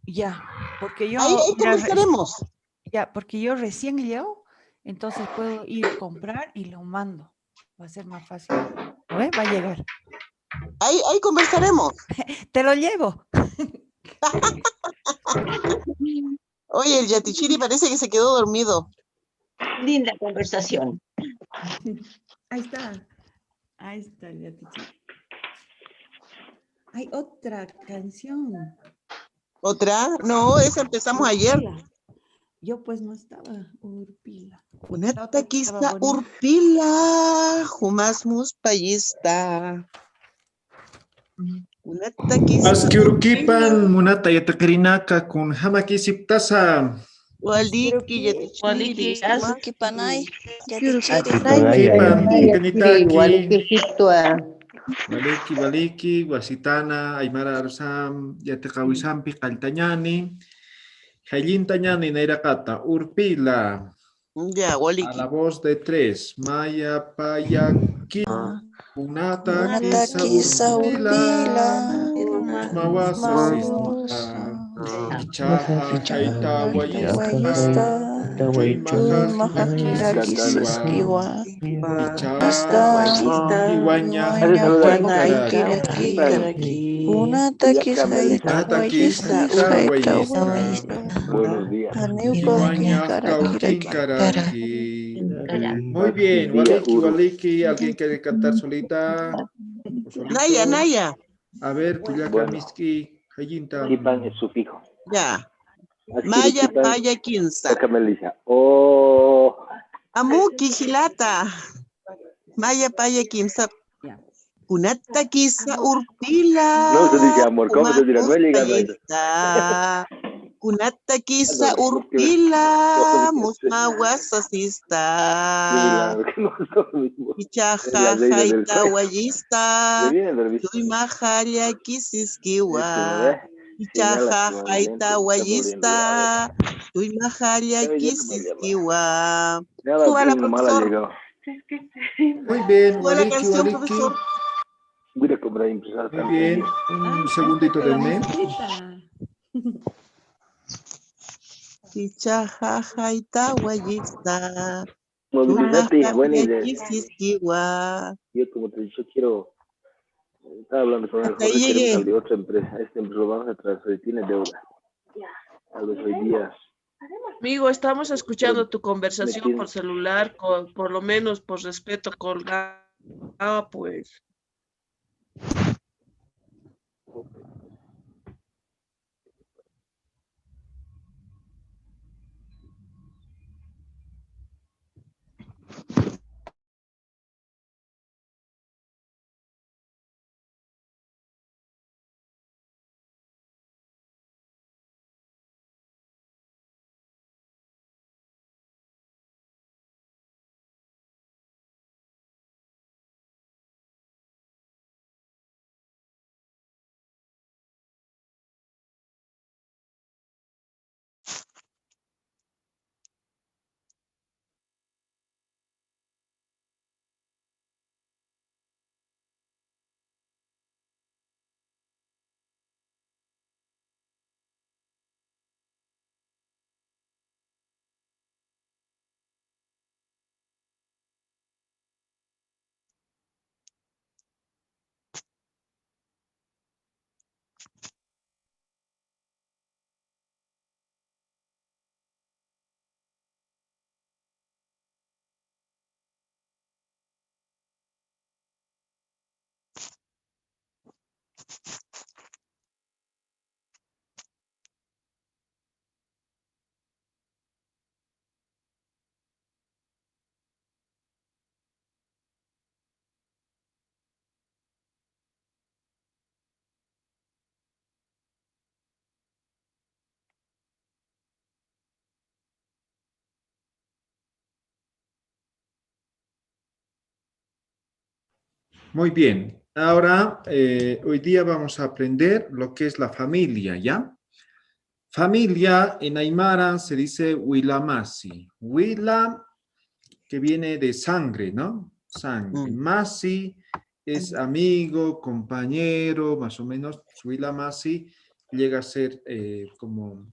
Ya, porque yo, Ahí mira, conversaremos. ya, porque yo recién llego, entonces puedo ir a comprar y lo mando. Va a ser más fácil. ¿Lo ves? Va a llegar. Ahí conversaremos. Te lo llevo. Oye, el Yatichiri parece que se quedó dormido. Linda conversación. Ahí está. Ahí está el Yatichiri. Hay otra canción. ¿Otra? No, esa empezamos ayer. Urpila. Yo pues no estaba. Urpila. La Una otra que estaba taquista bonita. urpila, humasmus payista. Una taquista Askiurkipan munata yatakarinaka kun hamaki siptasa. Waliki, Waliki, Yatichiri, Kipanay, Kipan kanitaki. Waliki, Baliki, wasitana, aymara arsam, yatakawisampi kaltañani. Jayintañani nairakata, urpila. Ya, A Waliki. la voz de tres. Maya, payaki, unata, kisa, urpila. Mawasa, sista. Kichaha, haita, wayista. Chuy mahakira, kisiskiwa. Kichaha, iwaña, kikaraki. Unata kishaita wayista uhaita wayista. Buenos días. Aniupa Karaki. Muy bien, Waliki, ¿alguien quiere cantar solita? ¿O solito? Naya. A ver, Tuyaka Miski, Hayinta. Kipan es sufijo. Ya. Maya, paya, quinza. Melissa. Oh. Amuki, Gilata. Maya, paya, quinza. Una taquiza urpila. No se dice amor, ¿cómo se dirá? No he llegado. Una taquiza urpila, musmawasasista. Ichaja, jaita, wayista. Soy majaria, kisiskiwa. Ichaja, jaita, wayista. Soy majaria, kisiskiwa. Suba la profesor. Muy bien, Suba la canción, profesor. Voy a comprar impresora. Muy bien, un segundito denme. Ichaja, jaita, wayista. Movilizate, buena idea. Kisiskiwa. Yo como te he dicho, estaba hablando con el Hasta ahí Jorge, llegué. queremos de otra empresa. Esta empresa lo vamos a transferir, tiene deuda. Tal vez hoy día. Amigo, estamos escuchando tu conversación por celular, por lo menos por respeto colgada, pues. Muy bien. Ahora, hoy día vamos a aprender lo que es la familia, ¿ya? Familia en Aymara se dice Wilamasi. Wila, que viene de sangre, ¿no? Sangre. Masi es amigo, compañero, más o menos. Wilamasi llega a ser como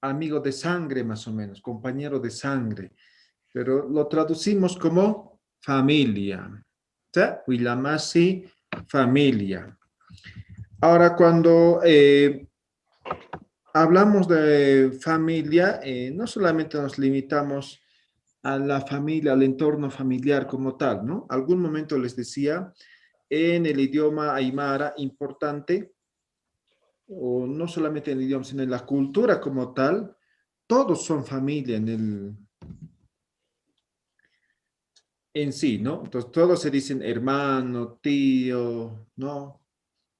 amigo de sangre más o menos, compañero de sangre, pero lo traducimos como familia. ¿Sí? Wilamasi, familia. Ahora, cuando hablamos de familia, no solamente nos limitamos a la familia, al entorno familiar como tal, ¿no? Algún momento les decía, en el idioma aymara importante, o no solamente en el idioma, sino en la cultura como tal, todos son familia en sí, ¿no? Entonces todos se dicen hermano, tío, ¿no?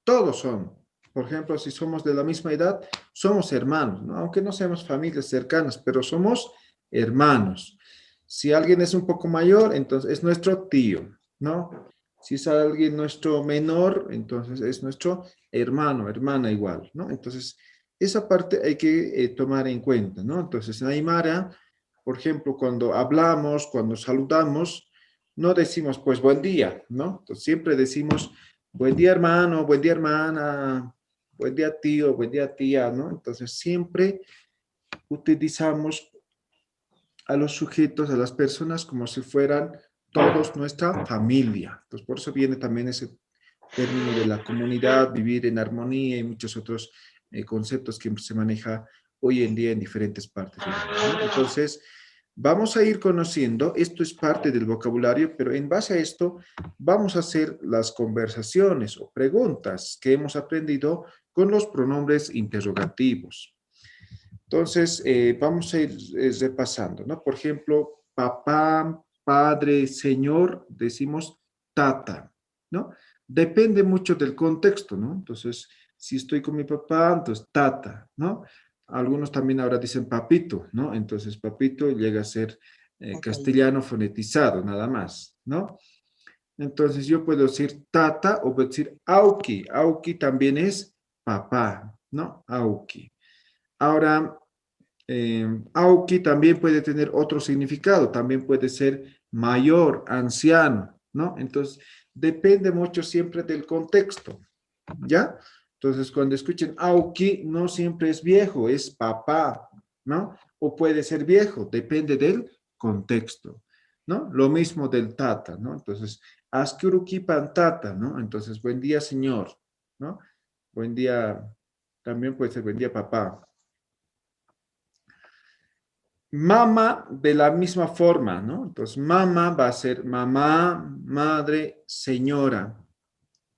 Todos son. Por ejemplo, si somos de la misma edad, somos hermanos, ¿no? Aunque no seamos familias cercanas, pero somos hermanos. Si alguien es un poco mayor, entonces es nuestro tío, ¿no? Si es alguien nuestro menor, entonces es nuestro hermano, hermana igual, ¿no? Entonces, esa parte hay que tomar en cuenta, ¿no? Entonces, en Aymara, por ejemplo, cuando hablamos, cuando saludamos, no decimos, pues, buen día, ¿no? Entonces, siempre decimos, buen día, hermano, buen día, hermana, buen día, tío, buen día, tía, ¿no? Entonces, siempre utilizamos a los sujetos, a las personas, como si fueran todos nuestra familia. Entonces, por eso viene también ese término de la comunidad, vivir en armonía y muchos otros conceptos que se maneja hoy en día en diferentes partes del mundo, ¿no? Entonces, vamos a ir conociendo, esto es parte del vocabulario, pero en base a esto vamos a hacer las conversaciones o preguntas que hemos aprendido con los pronombres interrogativos. Entonces, vamos a ir repasando, ¿no? Por ejemplo, papá, padre, señor, decimos tata, ¿no? Depende mucho del contexto, ¿no? Entonces, si estoy con mi papá, entonces tata, ¿no? Algunos también ahora dicen papito, ¿no? Entonces, papito llega a ser castellano fonetizado, nada más, ¿no? Entonces, yo puedo decir tata o puedo decir auki. Auki también es papá, ¿no? Auki. Ahora, auki también puede tener otro significado, también puede ser mayor, anciano, ¿no? Entonces, depende mucho siempre del contexto, ¿ya? Entonces, cuando escuchen auki, no siempre es viejo, es papá, ¿no? O puede ser viejo, depende del contexto, ¿no? Lo mismo del tata, ¿no? Entonces, askuruki pantata, ¿no? Entonces, buen día, señor, ¿no? Buen día, también puede ser buen día, papá. Mama de la misma forma, ¿no? Entonces, mamá va a ser mamá, madre, señora.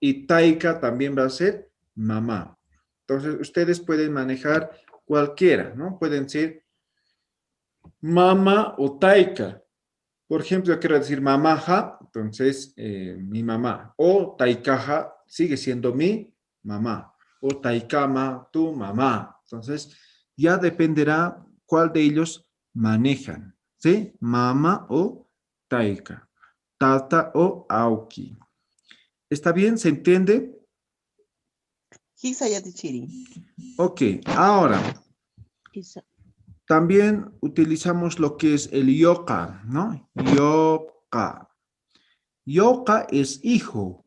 Y taika también va a ser mamá. Entonces, ustedes pueden manejar cualquiera, ¿no? Pueden decir mamá o taika. Por ejemplo, yo quiero decir mamaja, entonces mi mamá. O taikaja sigue siendo mi mamá. O taikama, tu mamá. Entonces, ya dependerá cuál de ellos manejan, ¿sí? Mama o taika, tata o auki. ¿Está bien? ¿Se entiende? Hisa Yatichiri. Ok, ahora, también utilizamos lo que es el yoka, ¿no? Yoka. Yoka es hijo.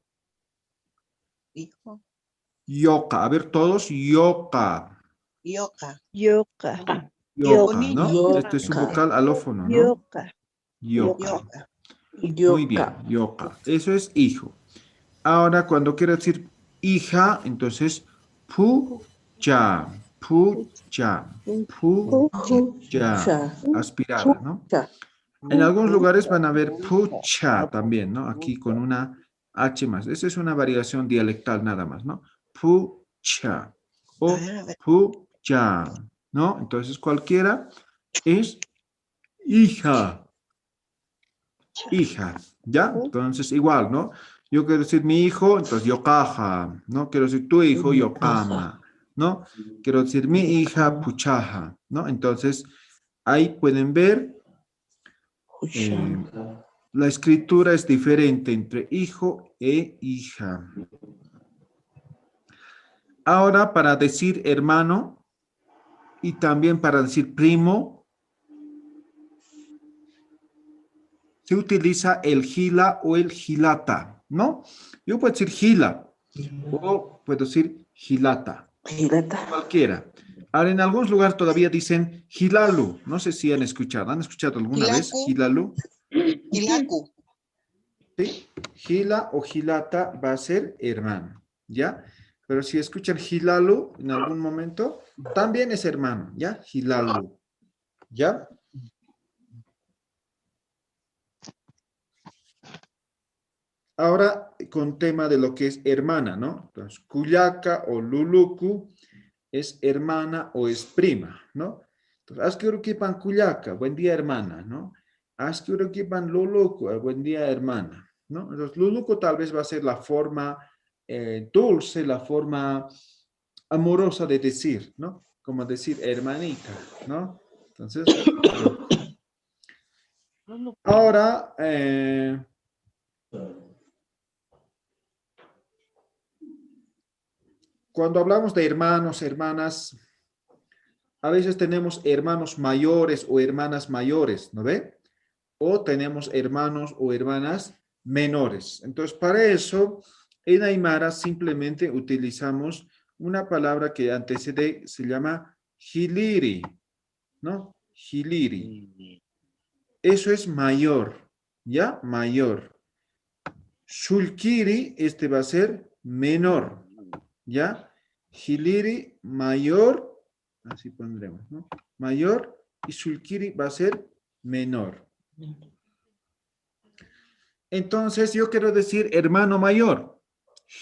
Hijo. Yoka, a ver todos, yoka. Yoka. Yoka. Yoka, ¿no? Yoka. Este es un vocal alófono, ¿no? Yoka. Yoka. Yoka. Muy bien, yoka. Eso es hijo. Ahora, cuando quiero decir hija, entonces, pucha, pucha, pucha, aspirada, ¿no? En algunos lugares van a ver pucha también, ¿no? Aquí con una H más. Esa es una variación dialectal nada más, ¿no? Pucha o A ver. pucha, ¿no? Entonces, cualquiera es hija. Hija, ¿ya? Entonces, igual, ¿no? Yo quiero decir mi hijo, entonces yokaja, ¿no? Quiero decir tu hijo, yokama, ¿no? Quiero decir mi hija, puchaja, ¿no? Entonces, ahí pueden ver, la escritura es diferente entre hijo e hija. Ahora, para decir hermano y también para decir primo, se utiliza el gila o el gilata, ¿no? Yo puedo decir gila o puedo decir gilata, Cualquiera. Ahora, en algunos lugares todavía dicen Hilalu. No sé si han escuchado. ¿Han escuchado alguna vez Hilalu? Hilaku. ¿Sí? Gila o Gilata va a ser hermano, ¿ya? Pero si escuchan Hilalu en algún momento, también es hermano, ¿ya? Hilalu, ¿ya? Ahora, con tema de lo que es hermana, ¿no? Entonces, Kuyaka o Luluku es hermana o es prima, ¿no? Entonces, Askyurukipan Kuyaka, buen día hermana, ¿no? Askyurukipan Luluku, buen día hermana, ¿no? Entonces, Luluku tal vez va a ser la forma dulce, la forma amorosa de decir, ¿no? Como decir hermanita, ¿no? Entonces, ahora, cuando hablamos de hermanos, hermanas, a veces tenemos hermanos mayores o hermanas mayores, ¿no ve? O tenemos hermanos o hermanas menores. Entonces, para eso, en Aymara simplemente utilizamos una palabra que antecede, se llama hiliri, ¿no? Hiliri. Eso es mayor, ¿ya? Mayor. Shulkiri, este va a ser menor, ¿ya? Hiliri, mayor, así pondremos, ¿no? Mayor, y Shulkiri va a ser menor. Entonces, yo quiero decir hermano mayor.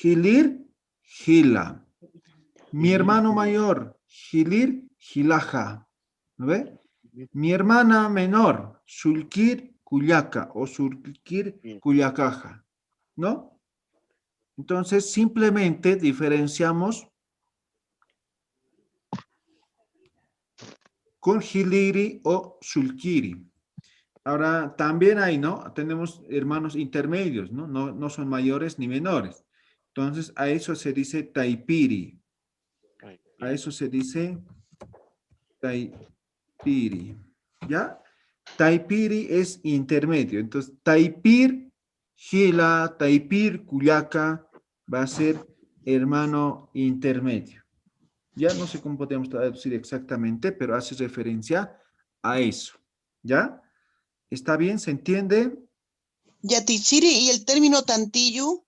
Hilir, Hila. Mi hermano mayor, Hilir, Hilaja. ¿No ve? Mi hermana menor, Shulkir, Kuyaka o Shulkir, Kuyakaja. ¿No? Entonces, simplemente diferenciamos con Hiliri o Shulkiri. Ahora, también hay, ¿no? Tenemos hermanos intermedios, ¿no? No son mayores ni menores. Entonces, a eso se dice Taipiri. A eso se dice Taipiri. ¿Ya? Taipiri es intermedio. Entonces, Taipir, Gila, Taipir, Kuyaka va a ser hermano intermedio. Ya no sé cómo podemos traducir exactamente, pero hace referencia a eso. ¿Ya? ¿Está bien? ¿Se entiende? Yatichiri, ¿y el término tantillo?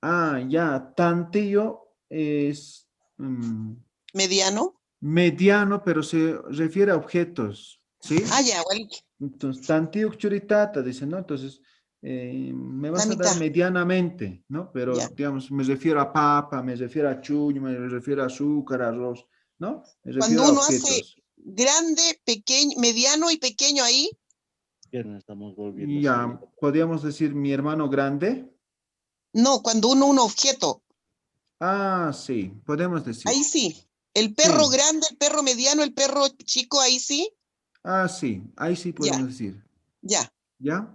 Ah, ya. Tantillo es ¿Mediano? mediano, pero se refiere a objetos. ¿Sí? Ah, ya, igual. Entonces, tantillo churitata, dice, ¿no? Entonces, me vas La a dar mitad. medianamente, ¿no? Pero, Ya. digamos, me refiero a papa, me refiero a chuño, me refiero a azúcar, arroz, ¿no? Me refiero Cuando a uno hace objetos. grande, pequeño, mediano y pequeño ahí, Estamos volviendo a Ya, salir. podríamos decir mi hermano grande. no, cuando uno un objeto, Ah, sí, podemos decir. ahí sí. El perro Sí. grande, el perro mediano, el perro chico, ahí sí. Ah, sí, ahí sí Ya, podemos decir. ya. ¿Ya?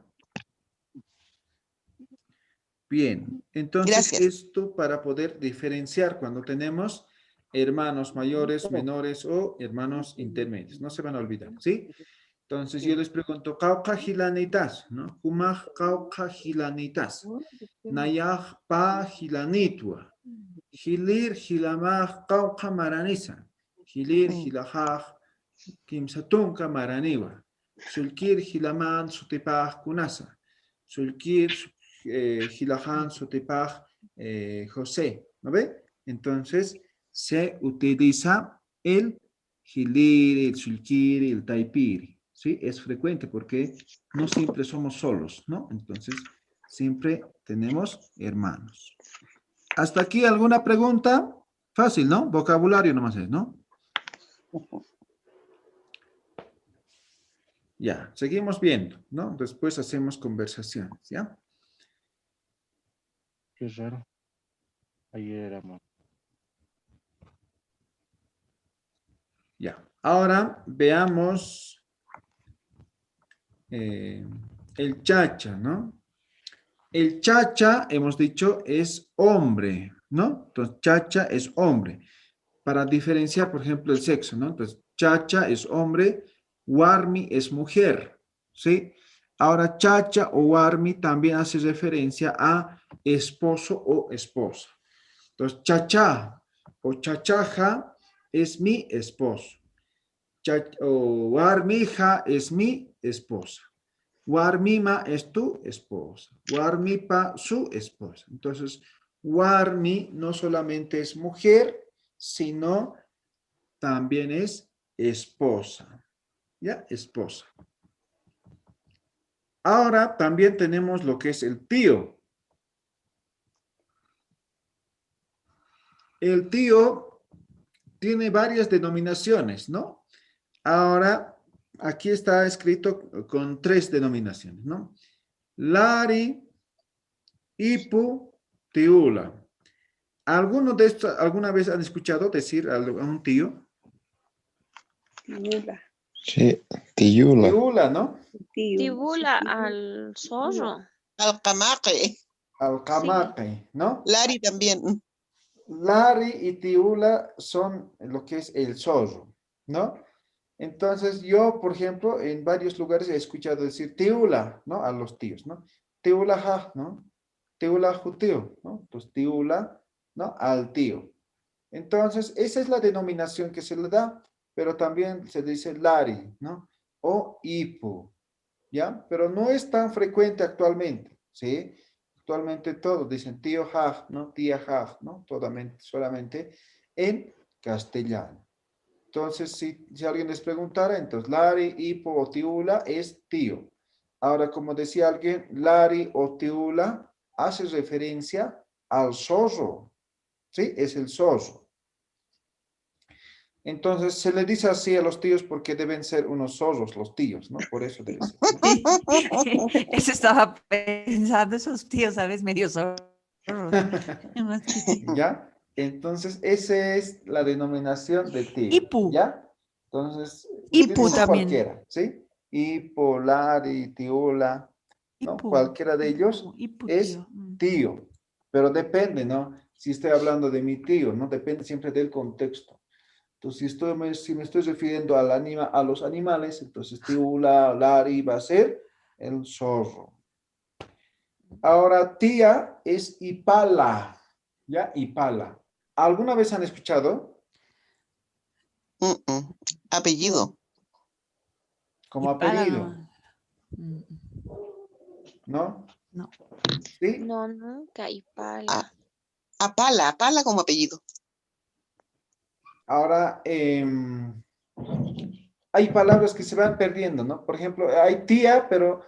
Bien, entonces Gracias. esto para poder diferenciar cuando tenemos hermanos mayores, menores o hermanos intermedios. No se van a olvidar, ¿sí? Entonces yo les pregunto, ¿cauca gilanitas? ¿No? ¿Humaj cauca gilanitas? Nayaj pa gilanitua. Gilir gilamaj cauca maranisa. Gilir gilajaj kimsatunca maraniwa. Sulkir gilaman sutipaj kunasa. Sulkir Gilahan, Sotepaj, José, ¿no ve? Entonces, se utiliza el Giliri, el Sulkiri, el Taipiri, ¿sí? Es frecuente porque no siempre somos solos, ¿no? Entonces, siempre tenemos hermanos. ¿Hasta aquí alguna pregunta? Fácil, ¿no? Vocabulario nomás es, ¿no? Ya, seguimos viendo, ¿no? Después hacemos conversaciones, ¿ya? Qué raro. Ayer éramos. Ya, ahora veamos el chacha, ¿no? El chacha, hemos dicho, es hombre, ¿no? Entonces, chacha es hombre. Para diferenciar, por ejemplo, el sexo, ¿no? Entonces, chacha es hombre, warmi es mujer, ¿sí? Ahora, chacha o warmi también hace referencia a esposo o esposa. Entonces, chacha o chachaja es mi esposo. O warmija es mi esposa. Warmima es tu esposa. Warmipa, su esposa. Entonces, warmi no solamente es mujer, sino también es esposa. ¿Ya? Esposa. Ahora también tenemos lo que es el tío. El tío tiene varias denominaciones, ¿no? Ahora, aquí está escrito con 3 denominaciones, ¿no? Lari, Ipu, Tiula. ¿Alguno de estos alguna vez han escuchado decir a un tío? Sí, Tiyula. Tiula, ¿no? Tibula al zorro. Alcamaque. Alcamaque, ¿no? Lari también. Lari y Tiula son lo que es el zorro, ¿no? Entonces yo, por ejemplo, en varios lugares he escuchado decir Tiula, ¿no? A los tíos, ¿no? Tiula ja, ¿no? Tiula jutío, ¿no? Entonces Tiula, ¿no? Al tío. Entonces, esa es la denominación que se le da, pero también se dice Lari, ¿no? O Ipu, ¿ya? Pero no es tan frecuente actualmente, ¿sí? Actualmente todos dicen tío ja, ¿no? Tía ja, ¿no? Solamente en castellano. Entonces, si alguien les preguntara, entonces Lari, Ipo o Tiula es tío. Ahora, como decía alguien, Lari o Tiula hace referencia al zorro. ¿Sí? Es el zorro. Entonces, se le dice así a los tíos porque deben ser unos zorros los tíos, ¿no? Por eso debe ser. Eso estaba pensando, esos tíos, ¿sabes? Medio zorros. ¿Ya? Entonces, esa es la denominación de tío. Ipu. ¿Ya? Entonces, Ipu utiliza también. cualquiera, ¿sí? Ipu, Lari, Tiula, ¿no? Ipu. Cualquiera de ellos Ipu, es tío. tío. Pero depende, ¿no? Si estoy hablando de mi tío, ¿no? Depende siempre del contexto. Entonces, si me estoy refiriendo a los animales, entonces Tiula, Lari va a ser el zorro. Ahora, tía es Ipala, ¿ya? Ipala. ¿Alguna vez han escuchado? Apellido. Como Ipala, apellido, no. ¿no? No. ¿Sí? No, nunca. Ipala. Apala como apellido. Ahora, hay palabras que se van perdiendo, ¿no? Por ejemplo, hay tía, pero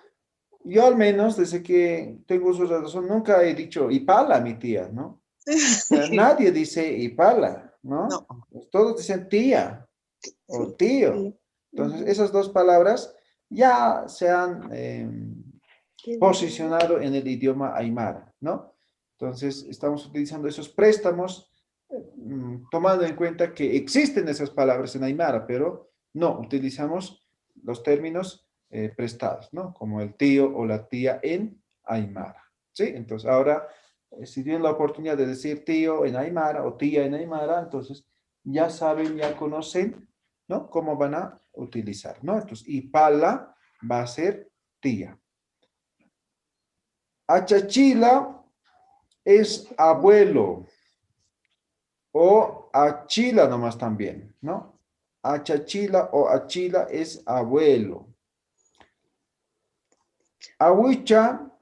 yo al menos, desde que tengo uso de razón, nunca he dicho Ipala a mi tía, ¿no? O sea, nadie dice Ipala, ¿no? No. Pues todos dicen tía o Sí, tío. sí. Entonces, esas dos palabras ya se han posicionado en el idioma aymara, ¿no? Entonces, estamos utilizando esos préstamos tomando en cuenta que existen esas palabras en aymara, pero no utilizamos los términos prestados, ¿no? Como el tío o la tía en aymara, ¿sí? Entonces, ahora, si tienen la oportunidad de decir tío en aymara o tía en aymara, entonces ya saben, ya conocen, ¿no? Cómo van a utilizar, ¿no? Entonces, Ipala va a ser tía. Achachila es abuelo o achila nomás también, ¿no? Achachila o achila es abuelo. Ahuicha,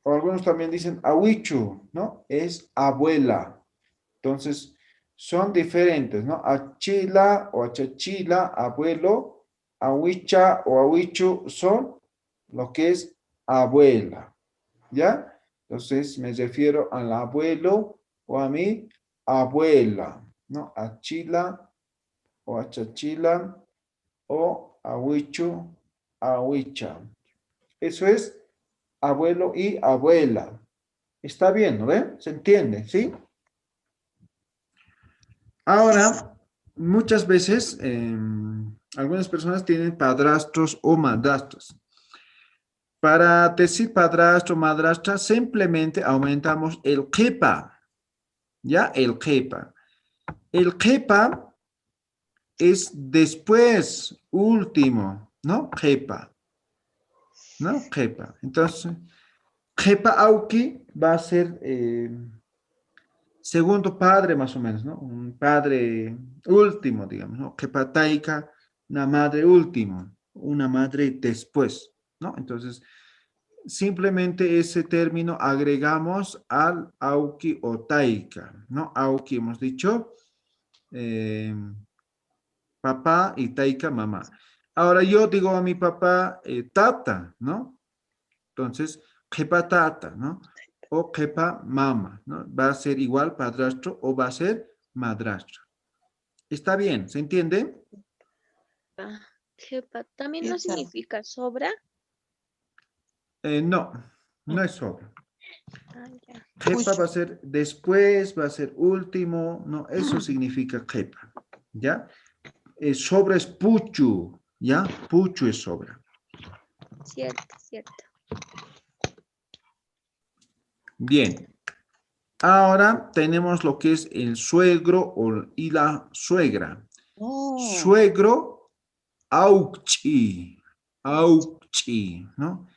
o algunos también dicen ahuichu, ¿no? Es abuela. Entonces, son diferentes, ¿no? Achila o achachila, abuelo. Ahuicha o ahuichu son lo que es abuela, ¿ya? Entonces, me refiero al abuelo o a mi abuela, ¿no? Achila o achachila o ahuichu, ahuicha. Eso es abuelo y abuela. Está bien, ¿no ven? ¿Se entiende? ¿Sí? Ahora, muchas veces, algunas personas tienen padrastros o madrastras. Para decir padrastro o madrastra, simplemente aumentamos el kepa. ¿Ya? El kepa. El kepa es después, último, ¿no? Kepa. ¿No? Kepa. Entonces, kepa auki va a ser segundo padre más o menos, ¿no? Un padre último, digamos, ¿no? Kepataika, una madre último, una madre después, ¿no? Entonces, simplemente ese término agregamos al auki o taika, ¿no? Auki hemos dicho papá y taika mamá. Ahora yo digo a mi papá tata, ¿no? Entonces, kepa tata, ¿no? O kepa mama, ¿no? Va a ser igual padrastro o va a ser madrastra. ¿Está bien? ¿Se entiende? Jepa, ¿también no significa sobra? No, no es sobra. Ah, ya. Kepa va a ser después, va a ser último, no, eso significa kepa, ¿ya? Sobra es puchu, ¿ya? Puchu es sobra. Cierto, cierto. Bien. Ahora tenemos lo que es el suegro y la suegra. Suegro, auchi, auchi, ¿no?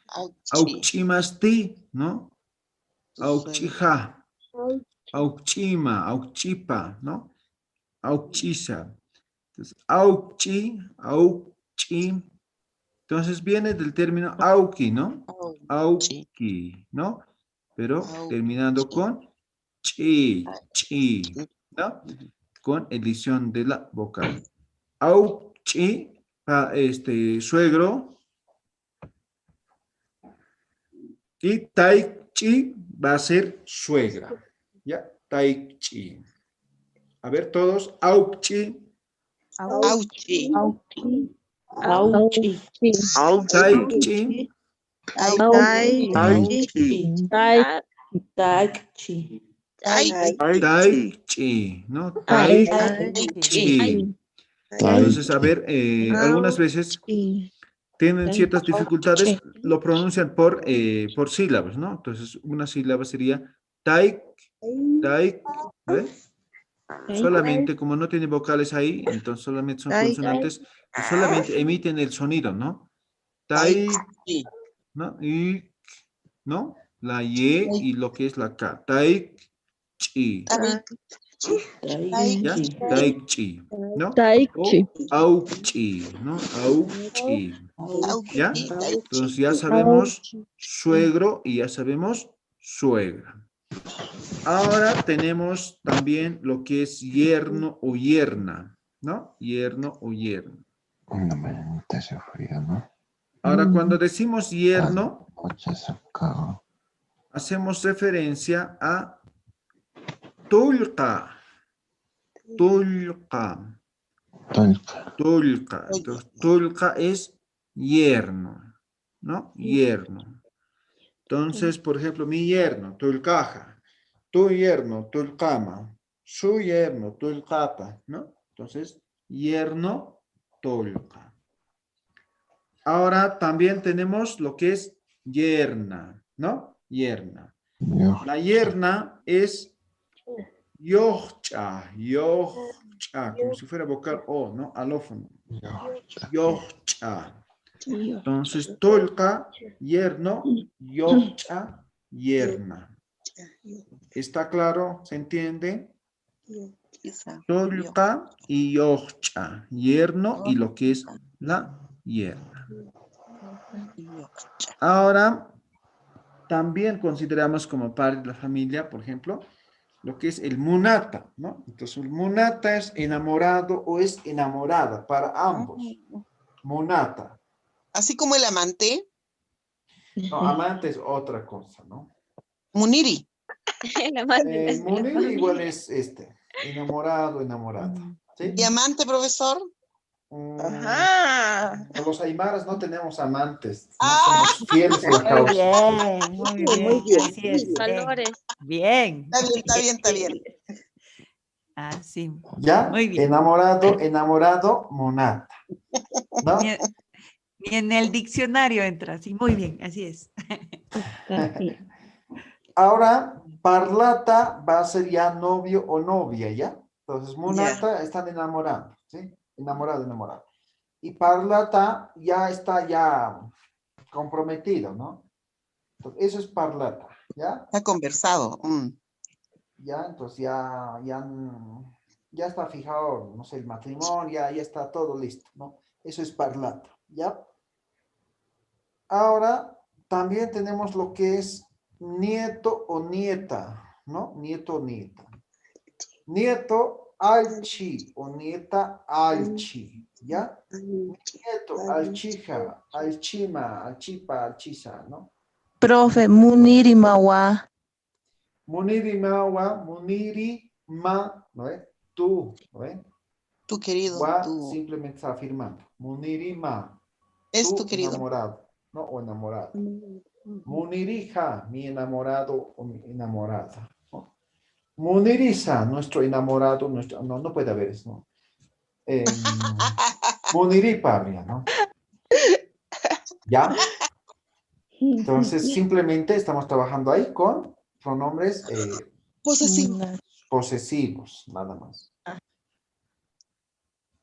Auchimasti, ¿no? Auchija, auchima, auchipa, ¿no? Auchisa. Entonces, auchi, auchi. Entonces viene del término auki, ¿no? Auki, ¿no? Pero terminando con chi, chi, ¿no? Con edición de la vocal. Auchi, suegro. Y taichi va a ser suegra. ¿Ya? Taichi. A ver todos. Auchi. Auchi. Auchi. Auchi. Taichi. Taichi. Taichi. ¿No? Taichi. Entonces, a ver, algunas veces tienen ciertas dificultades, lo pronuncian por sílabas, ¿no? Entonces, una sílaba sería taik, taik, ¿ves? Solamente, como no tiene vocales ahí, entonces solamente son consonantes, solamente emiten el sonido, ¿no? Taik, ¿no? Y, ¿no? La Y y lo que es la K. Taik, chi. ¿Ya? Taichi, ¿no? O auchi, ¿no? Auchi. ¿Ya? Entonces ya sabemos suegro y ya sabemos suegra. Ahora tenemos también lo que es yerno o yerna, ¿no? Yerno o yerna. Una mañanita se frío, ¿no? Ahora cuando decimos yerno, Hacemos hacemos referencia a tulqa. Tulqa. Tulqa. Entonces, tulqa es yerno, ¿no? Yerno. Entonces, por ejemplo, mi yerno, tulcaja. Tu yerno, tulcama. Su yerno, tulcapa, ¿no? Entonces, yerno, tulqa. Ahora también tenemos lo que es yerna, ¿no? Yerna. La yerna es yohcha, yohcha, como si fuera vocal O, ¿no? Alófono. Yohcha. Entonces, tolka, yerno, yohcha, yerna. ¿Está claro? ¿Se entiende? Tolka y yohcha, yerno y lo que es la yerna. Ahora, también consideramos como parte de la familia, por ejemplo, lo que es el munata, ¿no? Entonces, el munata es enamorado o es enamorada para ambos. Munata. Así como el amante. No, amante es otra cosa, ¿no? Muniri. Muniri igual es enamorado, enamorada. ¿Sí? ¿Y amante, profesor? Ajá. Los aymaras no tenemos amantes, no somos fieles a la causa. Muy bien. Así es. Valores. Bien. Está bien, está bien. Ah, sí. ¿Ya? Muy bien. Enamorado, enamorado, monata. ¿No? Ni en el diccionario entra, sí, muy bien, así es. Ahora, parlata va a ser ya novio o novia, ¿ya? Entonces, monata están enamorando, ¿sí? Enamorado, enamorado. Y parlata ya está ya comprometido, ¿no? Entonces, eso es parlata, ¿ya? Está conversado. Ya, entonces ya está fijado, no sé, el matrimonio, ya está todo listo, ¿no? Eso es parlato, ¿ya? Ahora, también tenemos lo que es nieto o nieta, ¿no? Nieto o nieta. Nieto alchi o nieta alchi, ¿ya? Nieto alchija, alchima, alchipa, alchiza, ¿no? Profe, Muniri Mawa. Muniri mawa, muniri ma, ¿no es? Tú, ¿no es? Tu querido, Wa tu. simplemente está afirmando. Muniri ma, Es tu tu querido. enamorado, ¿no? O enamorada. Munirija, mi enamorado o mi enamorada, ¿no? Muniriza, nuestro enamorado, no puede haber eso, ¿no? Muniripabria, ¿no? ¿Ya? Entonces, simplemente estamos trabajando ahí con pronombres Posesivo. posesivos, nada más.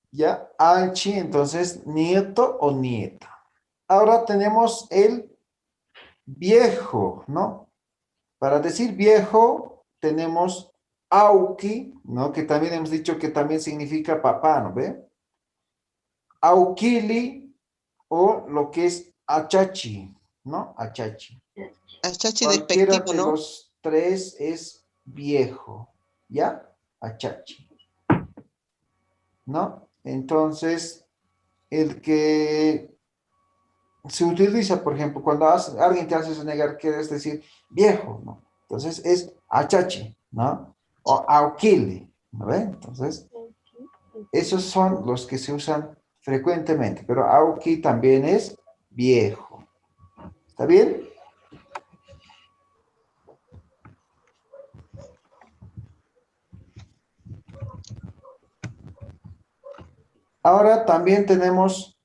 ¿Ya? Alchi, entonces, nieto o nieta. Ahora tenemos el viejo, ¿no? Para decir viejo, tenemos auki, ¿no? Que también hemos dicho que también significa papá, ¿no ve? Aukili o lo que es achachi, ¿no? Achachi. Achachi Cualquiera despectivo, de ¿no? los tres es viejo, ¿ya? Achachi, ¿no? Entonces, el que se utiliza, por ejemplo, cuando alguien te hace negar, quieres decir viejo, ¿no? Entonces es achachi, ¿no? O auquili, ¿no ve? Entonces, esos son los que se usan frecuentemente, pero auqui también es viejo. ¿Está bien? Ahora también tenemos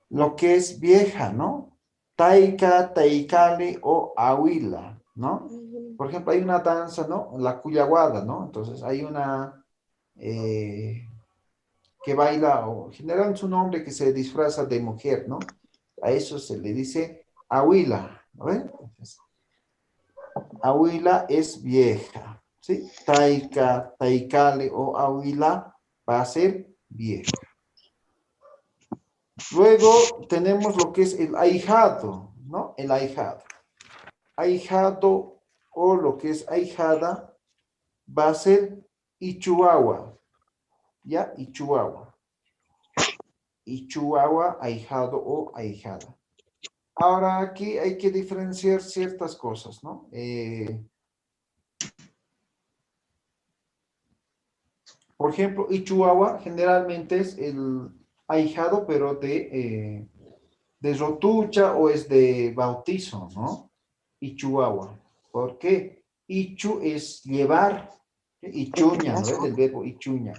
lo que es vieja, ¿no? Taika, taikali o ahuila, ¿no? Por ejemplo, hay una danza, ¿no? La cuyaguada, ¿no? Entonces hay una que baila, o generalmente es un hombre que se disfraza de mujer, ¿no? A eso se le dice ahuila, ¿no ven? Entonces, ahuila es vieja, ¿sí? Taika, taikali o ahuila va a ser vieja. Luego tenemos lo que es el ahijado, ¿no? El ahijado. Ahijado o lo que es ahijada va a ser ichuahua, ¿ya? Ichuahua. Ichuahua, ahijado o ahijada. Ahora aquí hay que diferenciar ciertas cosas, ¿no? Por ejemplo, ichuahua generalmente es el ahijado, pero de rotucha o es de bautizo, ¿no? Ichuahua. ¿Por qué? Ichu es llevar, ichuña, ¿no? Del verbo ichuña.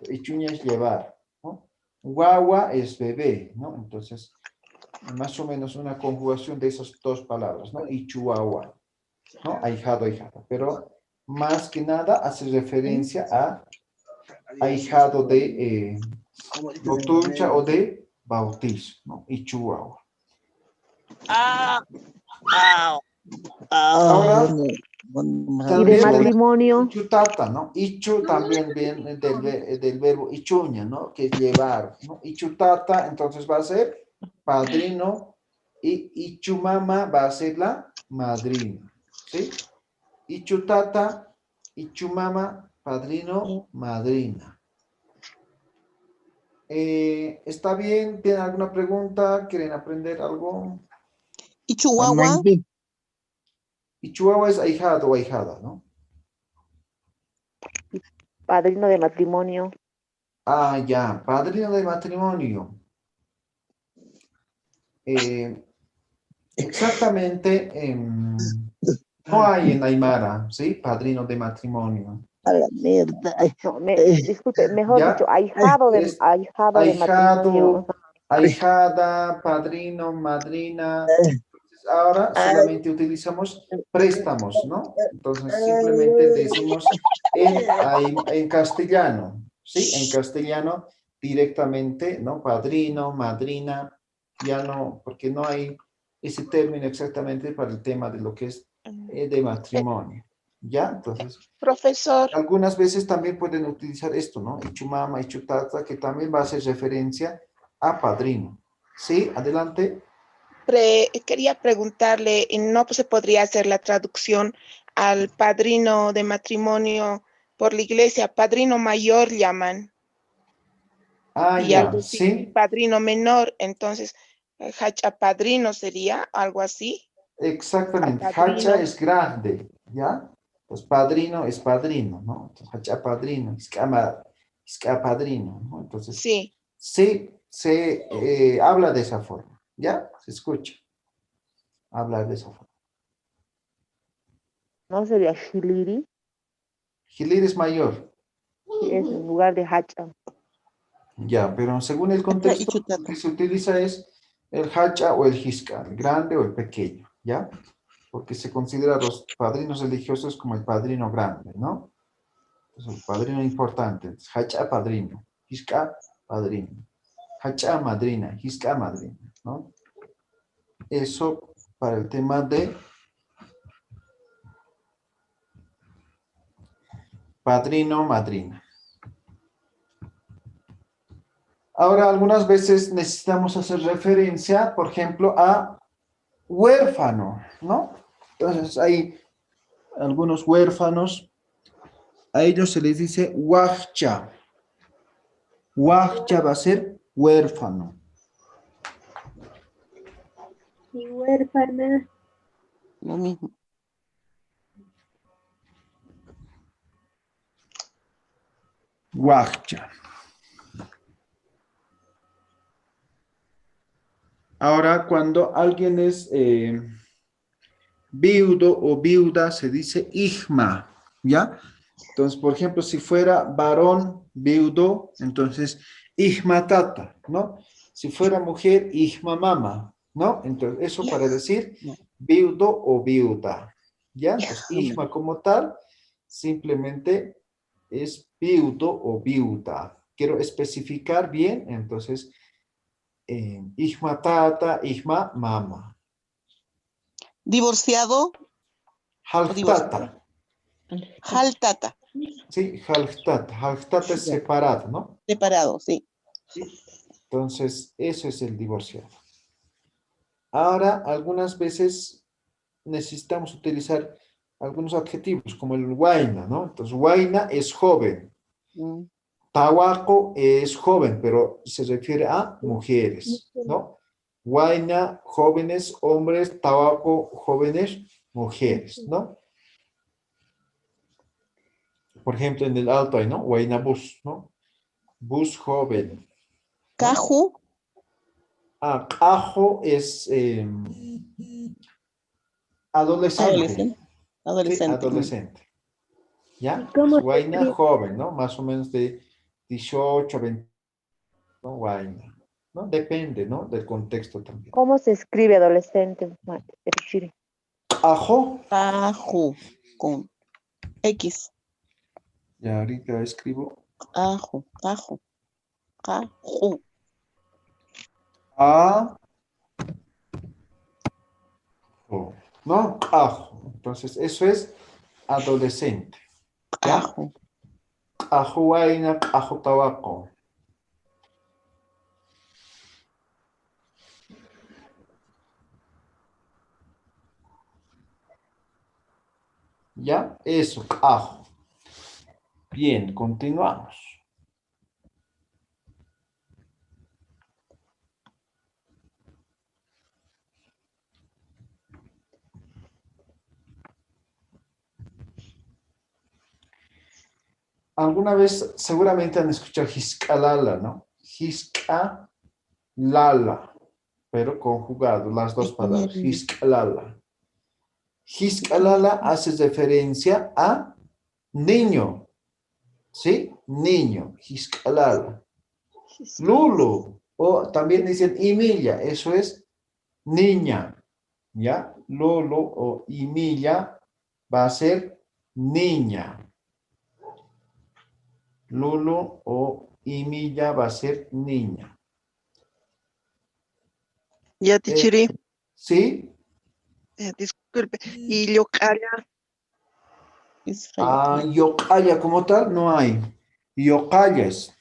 Ichuña es llevar, ¿no? Guagua es bebé, ¿no? Entonces, más o menos una conjugación de esas dos palabras, ¿no? Ichuahua, ¿no? Ahijado, ahijada. Pero más que nada hace referencia a ahijado de rotucha o de bautizo, ¿no? Ichuahua. Ahora, Y de matrimonio. Ichutata, ¿no? Ichu también viene del verbo ichuña, ¿no? Que es llevar, ¿no? Ichutata, entonces va a ser padrino y ichumama va a ser la madrina, ¿sí? Ichutata, ichumama, padrino, madrina. ¿Está bien? ¿Tienen alguna pregunta? ¿Quieren aprender algo? ¿Y Chihuahua? Y Chihuahua es ahijado o ahijada, ¿no? Padrino de matrimonio. Ah, ya, padrino de matrimonio. Exactamente, no hay en Aymara, ¿sí? Padrino de matrimonio. A la mierda. No, disculpe, mejor ¿Ya? dicho, ahijado de matrimonio. Ahijada, padrino, madrina. Ahora solamente utilizamos préstamos, ¿no? Entonces simplemente decimos en castellano, ¿sí? En castellano directamente, ¿no? Padrino, madrina, ya no, porque no hay ese término exactamente para el tema de lo que es de matrimonio. ¿Ya? Entonces, Profesor, algunas veces también pueden utilizar esto, ¿no? Ichumama, ichutata, que también va a hacer referencia a padrino. ¿Sí? Adelante. quería preguntarle, ¿no se podría hacer la traducción al padrino de matrimonio por la iglesia? Padrino mayor llaman. Ah, Y al ya, decir sí. padrino menor, entonces, hacha padrino sería algo así. Exactamente. Padrino. Hacha es grande, ¿ya? Pues padrino es padrino, ¿no? Entonces, hacha padrino, isca padrino, ¿no? Entonces, Sí. sí, se habla de esa forma, ¿ya? Se escucha. Hablar de esa forma. ¿No sería Shiliri? Gilir es mayor, Sí, es en lugar de Hacha. ya, pero según el contexto, lo que se utiliza es el hacha o el hisca, el grande o el pequeño, ¿ya? Porque se considera a los padrinos religiosos como el padrino grande, ¿no? Es el padrino importante. Hacha, padrino. Hisca, padrino. Hacha, madrina. Hisca, madrina, ¿no? Eso para el tema de padrino, madrina. Ahora, algunas veces necesitamos hacer referencia, por ejemplo, a huérfano, ¿no? Entonces, hay algunos huérfanos, a ellos se les dice huachcha. Huachcha va a ser huérfano. Y huérfana. Lo mismo. Huachcha. Ahora, cuando alguien es viudo o viuda, se dice ihma, ¿ya? Entonces, por ejemplo, si fuera varón viudo, entonces ihma tata, ¿no? Si fuera mujer, ihma mama, ¿no? Entonces, eso para decir viudo o viuda, ¿ya? Entonces, ihma como tal, simplemente es viudo o viuda. Quiero especificar bien, entonces, ihma tata, ihma mama. ¿Divorciado? Haltata. Haltata. Sí, haltata. Haltata es separado, ¿no? Separado, sí. Entonces, eso es el divorciado. Ahora, algunas veces necesitamos utilizar algunos adjetivos, como el huayna, ¿no? Entonces, huayna es joven. Tahuaco es joven, pero se refiere a mujeres, ¿no? Huayna, jóvenes, hombres, tahuaco, jóvenes, mujeres, ¿no? Por ejemplo, en el alto hay, ¿no? Huayna bus, ¿no? Bus joven. ¿no? Caju. Ah, ajo es adolescente. Adolescente. Sí, adolescente. ¿Ya? ¿Cómo se Huayna escribe? joven, ¿no? Más o menos de 18 a 20, ¿no? Huayna, ¿no? Depende, ¿no? Del contexto también. ¿Cómo se escribe adolescente? Shiliri? Ajo. Caju. Con X. Ya ahorita escribo. Ajo. Caju. Caju. A. ¿No? Ajo. Entonces, eso es adolescente. ¿Ya? Ajo. Ajo huayna, ajo tabaco. ¿Ya? Eso, ajo. Bien, continuamos. Alguna vez seguramente han escuchado Hiscalala, ¿no? Hiscalala, pero conjugado las dos palabras. Hiscalala. Hiscalala hace referencia a niño, ¿sí? Niño, Hiscalala. Lulu, o también dicen Imilla, eso es niña, ¿ya? Lulu o Imilla va a ser niña. Lulu o Imilla va a ser niña. Ya, Tichiri, ¿Sí? disculpe. ¿Y Yocaya? Yocaya como tal no hay. Yocayas.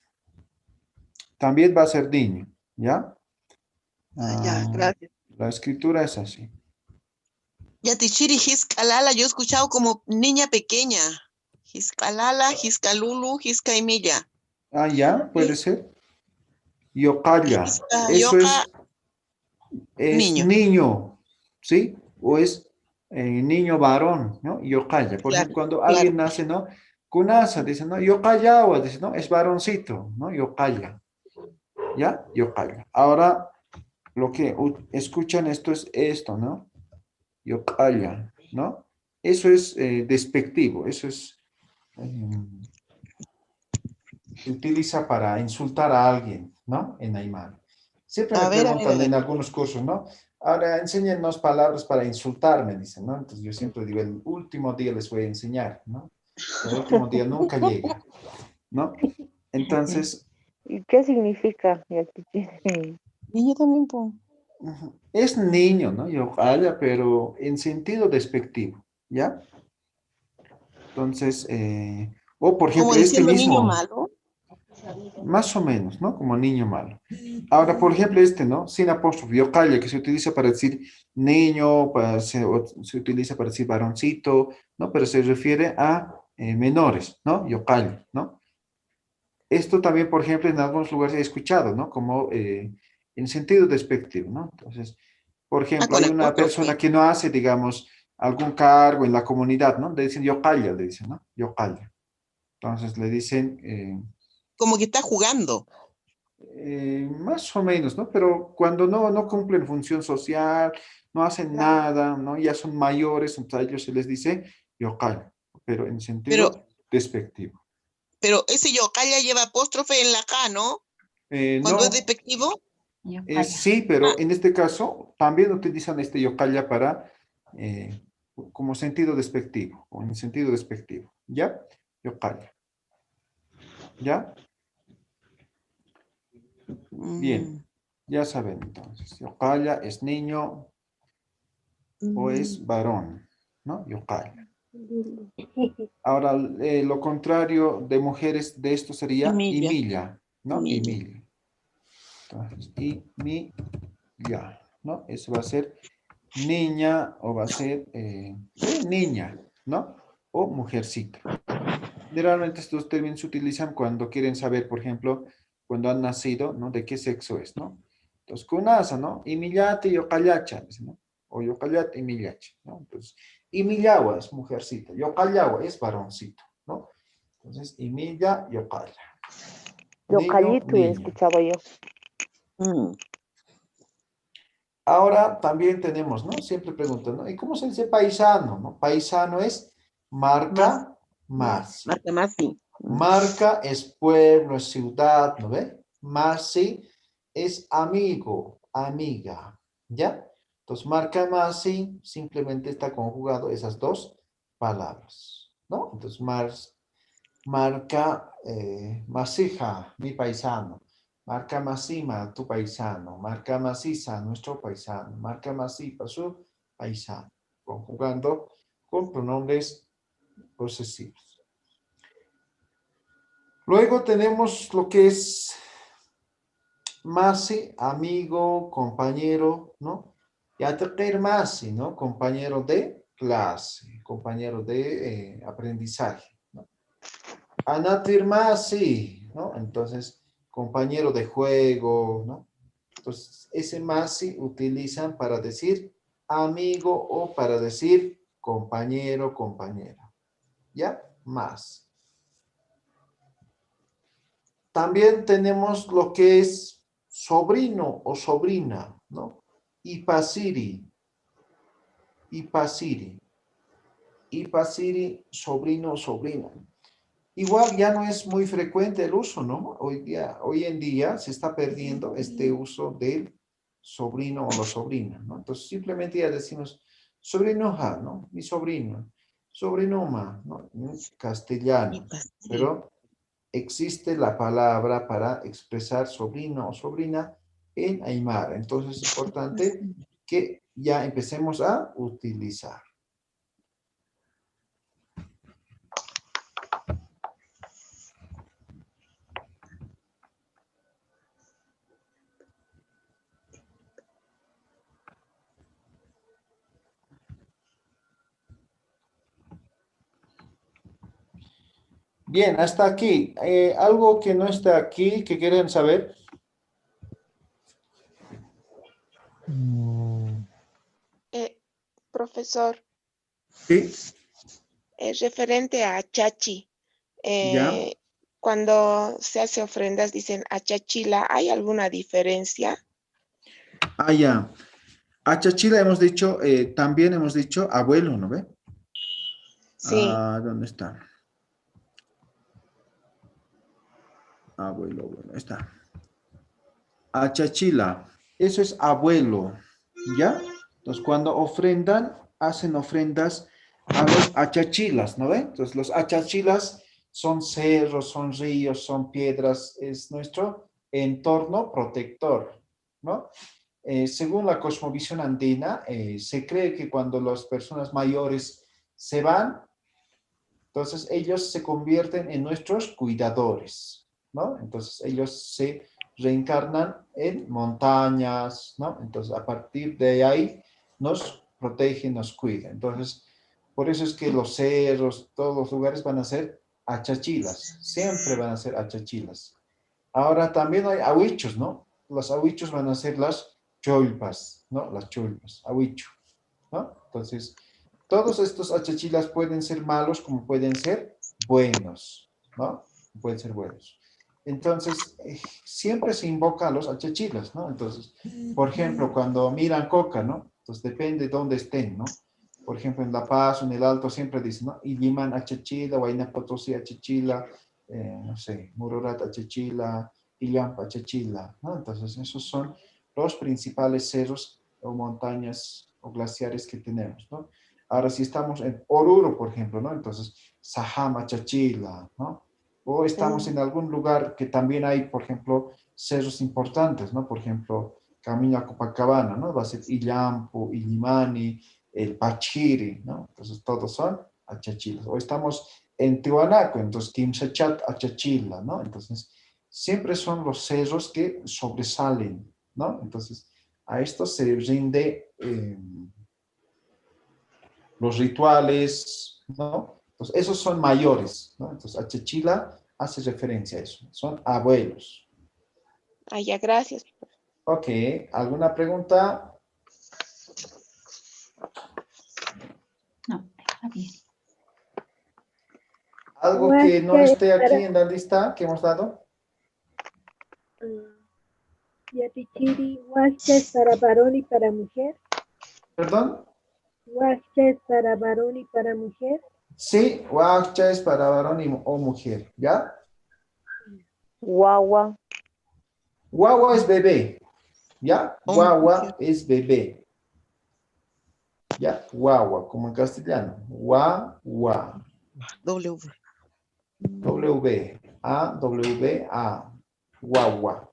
También va a ser niño, ¿ya? Ya, gracias. La escritura es así. Ya, Tichiri, Hiscalala, yo he escuchado como niña pequeña. Hiscalala, Hiscalulu, Hiscaimilla. Ya, puede ser. Yocaya. Eso Yoca, es niño, ¿sí? O es niño varón, ¿no? Yocaya. Por ejemplo, cuando alguien nace, ¿no? Kunasa, dice, ¿no? Yocayawa, dice, ¿no? Es varoncito, ¿no? Yocaya. ¿Ya? Yocaya. Ahora, lo que escuchan esto es esto, ¿no? Yocaya, ¿no? Eso es despectivo, eso es... se utiliza para insultar a alguien, ¿no? En Aymara. Siempre me preguntan en algunos cursos, ¿no? Ahora enséñennos palabras para insultar, me dicen, ¿no? Entonces yo siempre digo, el último día les voy a enseñar, ¿no? El último día nunca llega, ¿no? Entonces... ¿Y qué significa? Niño también, po. Es niño, ¿no? Yocaya, pero en sentido despectivo, ¿ya? Entonces, o por ejemplo, ¿Como este diciendo mismo... niño malo? Más o menos, ¿no? Como niño malo. Ahora, por ejemplo, este, ¿no? Sin apóstrofe, yocaya, que se utiliza para decir niño, se utiliza para decir varoncito, ¿no? Pero se refiere a menores, ¿no? Yocaya, ¿no? Esto también, por ejemplo, en algunos lugares he escuchado, ¿no? Como en sentido despectivo, ¿no? Entonces, por ejemplo, hay una persona que no hace, digamos, algún cargo en la comunidad, ¿no? Le dicen yocaya, le dicen, ¿no? Yocaya. Entonces le dicen... como que está jugando. Más o menos, ¿no? Pero cuando no cumplen función social, no hacen nada, ¿no? Ya son mayores, entonces a ellos se les dice yocaya, pero en sentido despectivo. Pero ese yocaya lleva apóstrofe en la K, ¿no? Cuando es despectivo. Sí, pero en este caso también utilizan este yocaya para como sentido despectivo, o en sentido despectivo, ¿ya? Yocaya. ¿Ya? Bien, ya saben entonces, yocaya es niño o es varón, ¿no? Yocaya. Ahora, lo contrario de mujeres de esto sería imilla, ¿no? Imilla. Entonces, imilla, ¿no? Eso va a ser niña o va a ser niña, ¿no? O mujercita. Generalmente estos términos se utilizan cuando quieren saber, por ejemplo, cuando han nacido, ¿no? De qué sexo es, ¿no? Entonces, kunasa, ¿no? Imillate yocallacha, ¿no? O yocallate imillache, ¿no? Entonces, imillawa es mujercita, yocallawa es varoncito, ¿no? Entonces, imilla, yocalla. Yocallito escuchaba yo. Ahora también tenemos, ¿no? Siempre preguntan, ¿no? ¿Y cómo se dice paisano, no? Paisano es marca más. Marca más, sí. Marca es pueblo, es ciudad, ¿no ve? Masi es amigo, amiga, ¿ya? Entonces, marca masi simplemente está conjugado esas dos palabras, ¿no? Entonces, marca masija, mi paisano. Marca masima, tu paisano. Marca masisa, nuestro paisano. Marca masipa, su paisano. Conjugando con pronombres posesivos. Luego tenemos lo que es masi, amigo, compañero, ¿no? Yataker masi, ¿no? Compañero de clase, compañero de aprendizaje, ¿no? Anatir masi, ¿no? Entonces, compañero de juego, ¿no? Entonces, ese masi utilizan para decir amigo o para decir compañero, compañera. ¿Ya? Más. También tenemos lo que es sobrino o sobrina, ¿no? Ipasiri. Ipasiri. Ipasiri, sobrino o sobrina. Igual ya no es muy frecuente el uso, ¿no? Hoy en día se está perdiendo este uso del sobrino o la sobrina, ¿no? Entonces simplemente ya decimos sobrinoja, ¿no? Mi sobrino. Sobrinoma, ¿no? En castellano. Pero existe la palabra para expresar sobrino o sobrina en Aymara. Entonces es importante que ya empecemos a utilizar. Bien, hasta aquí. ¿Algo que no está aquí que quieren saber? Profesor, Sí, es referente a Chachi. ya. Cuando se hace ofrendas dicen achachila, ¿hay alguna diferencia? Ah, ya. A Chachila hemos dicho, también hemos dicho abuelo, ¿no ve? Sí. Ah, ¿dónde está? Abuelo, bueno, está. Achachila, eso es abuelo, ¿ya? Entonces, cuando ofrendan, hacen ofrendas a los achachilas, ¿no ve? Entonces, los achachilas son cerros, son ríos, son piedras, es nuestro entorno protector, ¿no? Según la cosmovisión andina, se cree que cuando las personas mayores se van, entonces ellos se convierten en nuestros cuidadores, ¿no? Entonces ellos se reencarnan en montañas, ¿no? Entonces a partir de ahí nos protegen, nos cuidan. Entonces, por eso es que los cerros, todos los lugares van a ser achachilas, siempre van a ser achachilas. Ahora también hay ahuichos, ¿no? Los ahuichos van a ser las cholpas, ¿no? Las cholpas, ahuicho, ¿no? Entonces, todos estos achachilas pueden ser malos como pueden ser buenos, ¿no? Pueden ser buenos. Entonces, siempre se invoca a los achachilas, ¿no? Entonces, por ejemplo, cuando miran coca, ¿no? Entonces, depende de dónde estén, ¿no? Por ejemplo, en La Paz o en el Alto siempre dicen, ¿no? Iliman achachila, Huayna Potosí achachila, no sé, Mururat achachila, Illampa achachila, ¿no? Entonces, esos son los principales cerros o montañas o glaciares que tenemos, ¿no? Ahora, si estamos en Oruro, por ejemplo, ¿no? Entonces, Sajama Chachila, ¿no? O estamos en algún lugar que también hay, por ejemplo, cerros importantes, ¿no? Por ejemplo, Camino a Copacabana, ¿no? Va a ser Illampu, Illimani, el Pachiri, ¿no? Entonces, todos son achachilas. O estamos en Tiwanaku, entonces, Quimsachat, Achachila, ¿no? Entonces, siempre son los cerros que sobresalen, ¿no? Entonces, a esto se rinde los rituales, ¿no? Entonces, esos son mayores, ¿no? Entonces, achachila hace referencia a eso. Son abuelos. Ah, ya, gracias. Ok, ¿alguna pregunta? No, está bien. ¿Algo que no esté aquí en la lista que hemos dado? Yatichiri, huasca es para varón y para mujer. ¿Perdón? Huasca es para varón y para mujer. Sí, huacha es para varón o mujer, ¿ya? Guagua. Guagua es bebé, ¿ya? Guagua es bebé. ¿Ya? Guagua, como en castellano. Guagua. W. W-A-W-A. Guagua.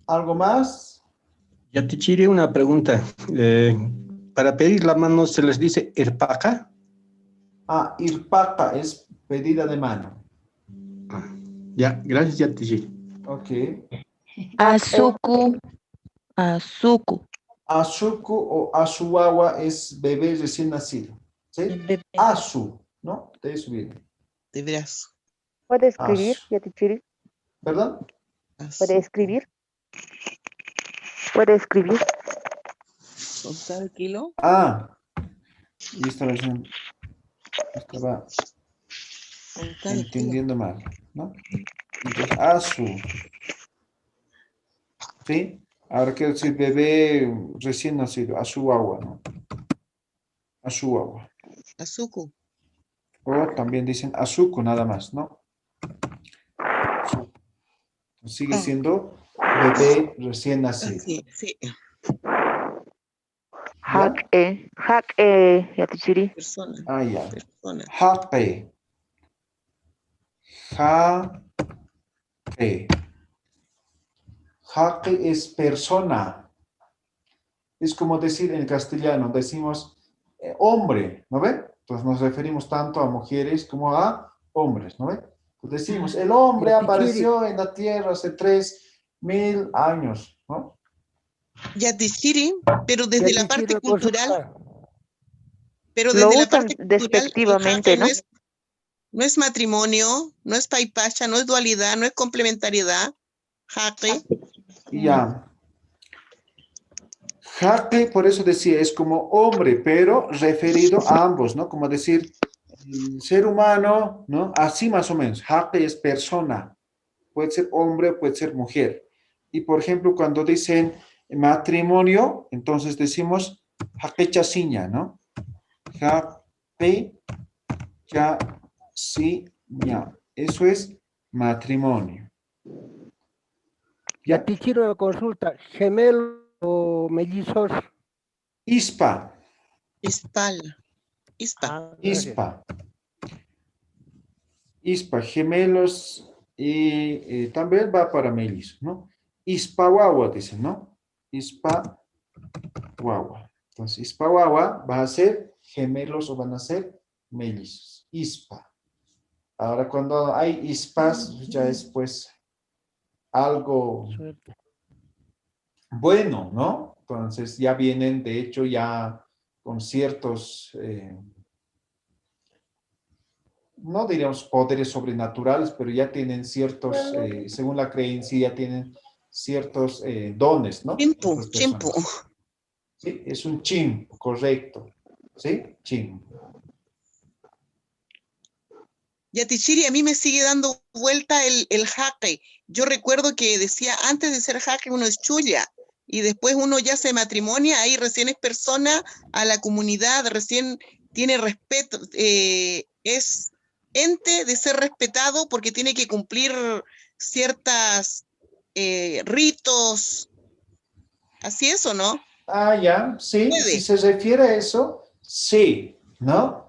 ¿Algo más? Yatichiri, una pregunta. Para pedir la mano se les dice irpaca. Ah, irpaca es pedida de mano. Ya, gracias Yatichiri. Ok. Azuku. Azuku. Azuku o asuwawa es bebé recién nacido. ¿Sí? Asu, ¿no? De eso viene. De brazo. ¿Puede escribir, Yatichiri? ¿Perdón? ¿Puede escribir? ¿Puede escribir? ¿Contar el kilo? Ah. Y estaba entendiendo mal, ¿no? Entonces, asu. ¿Sí? Ahora quiero decir bebé recién nacido, asuwawa, ¿no? Asuwawa. Azuku. O también dicen azuku nada más, ¿no? Sigue siendo bebé recién nacido. Sí, sí. Haque, Yatichiri. Persona. Ah, ya. Persona. Haque. Haque. Haque es persona. Es como decir en castellano, decimos hombre, ¿no ve? Entonces nos referimos tanto a mujeres como a hombres, ¿no ve? Pues decimos, el hombre apareció en la tierra hace 3000 años, ¿no? Yatichiri, pero desde la parte cultural. Pero Lo desde la usan parte cultural, el despectivamente, jaque ¿no? no es matrimonio, no es paipacha, no es dualidad, no es complementariedad. Jaque. Ya. Jaque, por eso decía, es como hombre, pero referido a ambos, ¿no? Como decir, el ser humano, ¿no? Así más o menos. Jaque es persona. Puede ser hombre, puede ser mujer. Y por ejemplo, cuando dicen matrimonio, entonces decimos jaque chasiña, ¿no? Jaque chasiña. Eso es matrimonio. Ya te quiero una consulta. ¿Gemelo o mellizos? Ispa. Ispal. Ispa. Ispa. Ispa, gemelos y también va para mellizos, ¿no? Ispawawa, dicen, ¿no? Ispawawa. Entonces, Ispawawa va a ser gemelos o van a ser mellizos. Ispa. Ahora, cuando hay ispas, ya es pues algo bueno, ¿no? Entonces, ya vienen, de hecho, ya con ciertos, no diríamos poderes sobrenaturales, pero ya tienen ciertos, según la creencia, ya tienen ciertos dones, ¿no? Chimpu, chimpu. Sí, es un chimpu, correcto. ¿Sí? Chimpu. Yatichiri, a mí me sigue dando vuelta el jaque. Yo recuerdo que decía, antes de ser jaque uno es chulla, y después uno ya se matrimonia, ahí recién es persona a la comunidad, recién tiene respeto, es ente de ser respetado porque tiene que cumplir ciertas ritos. ¿Así es o no? Ah, ya, sí, si se refiere a eso, sí, ¿no?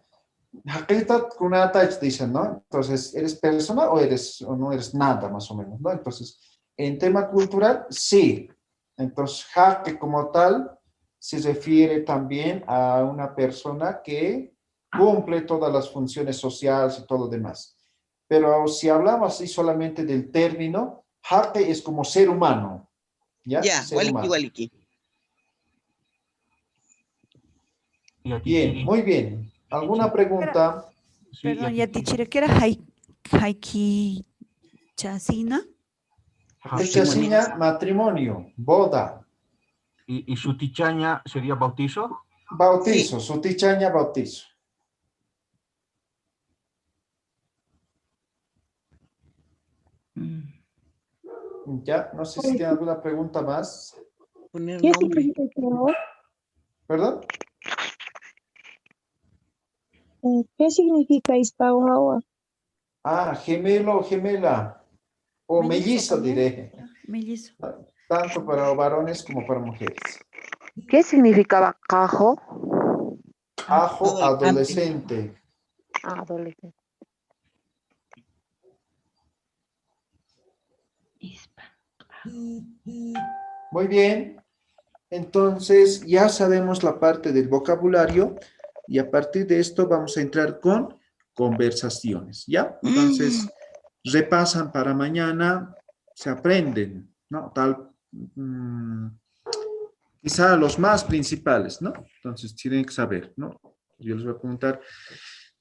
Dicen, ¿no? Entonces, ¿eres persona o no eres nada, más o menos, ¿no? Entonces, en tema cultural, sí. Entonces, jaque como tal se refiere también a una persona que cumple todas las funciones sociales y todo lo demás. Pero si hablamos así solamente del término, jaque es como ser humano. Ya, ser waliki, humano. waliki. Bien, muy bien. ¿Alguna pregunta? Perdón, Yatichiri, ¿qué era Haiki Chasina? Chasina, matrimonio, boda. ¿Y su tichaña sería bautizo? Bautizo, su tichaña, bautizo. Ya, no sé si tiene alguna pregunta más. ¿Qué significa eso? ¿Perdón? ¿Qué significa Ispawawa? Ah, gemelo o gemela. O mellizo, diré. Mellizo. Tanto para varones como para mujeres. ¿Qué significaba cajo? Ajo, adolescente. Adolescente. Muy bien. Entonces, ya sabemos la parte del vocabulario y a partir de esto vamos a entrar con conversaciones, ¿ya? Entonces, repasan para mañana, se aprenden, ¿no? Quizá los más principales, ¿no? Entonces, tienen que saber, ¿no? Yo les voy a preguntar,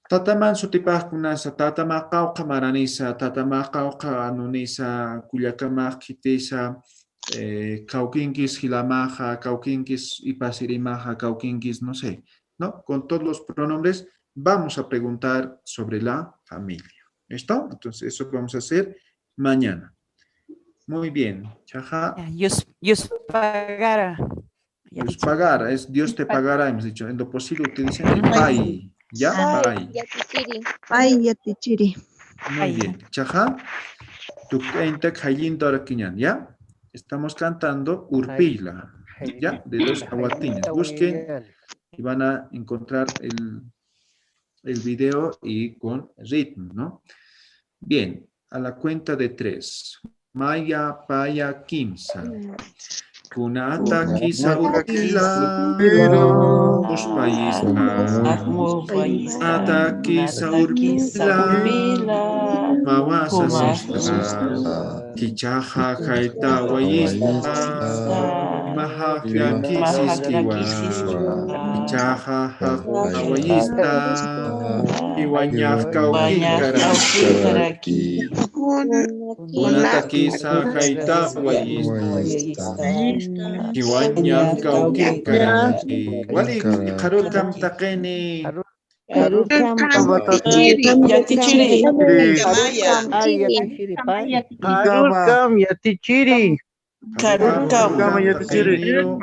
tataman sutipajkunasa, tatamaqawqa maranisa, tatamaqawqa anunisa, kullakamaq kitisa, kaukinkis hilamaja, kaukinkis ipasirimaja, kaukinkis, no sé, ¿no? Con todos los pronombres vamos a preguntar sobre la familia. ¿Listo? Entonces, eso vamos a hacer mañana. Muy bien. Chaja. Dios pagara. Dios pagara, es Dios te pagará, hemos dicho. En lo posible utilicen el pay. ¿Ya? Pay. Ay, Yatichiri. Muy bien. Chaja. ¿Ya? Estamos cantando Urpila, ¿ya? De los aguatines. Busquen y van a encontrar el video y con ritmo, ¿no? Bien, a la cuenta de 3. Maya, paya, kimsa. Kunata, kisa, urpila. Los países. Ata, kisa, urpila. Mawasa, sista. Kichaja, kaita, wayista. Mahakya kisistiwa. Ichaja hawayista. Iwañajka ukikaraki. Kunataki sajaita wayista. Iwañajka ukikaraki. Wali karukam takeni. Yatichiri. Karulkam yatichiri. Karulkam. Yatichiri.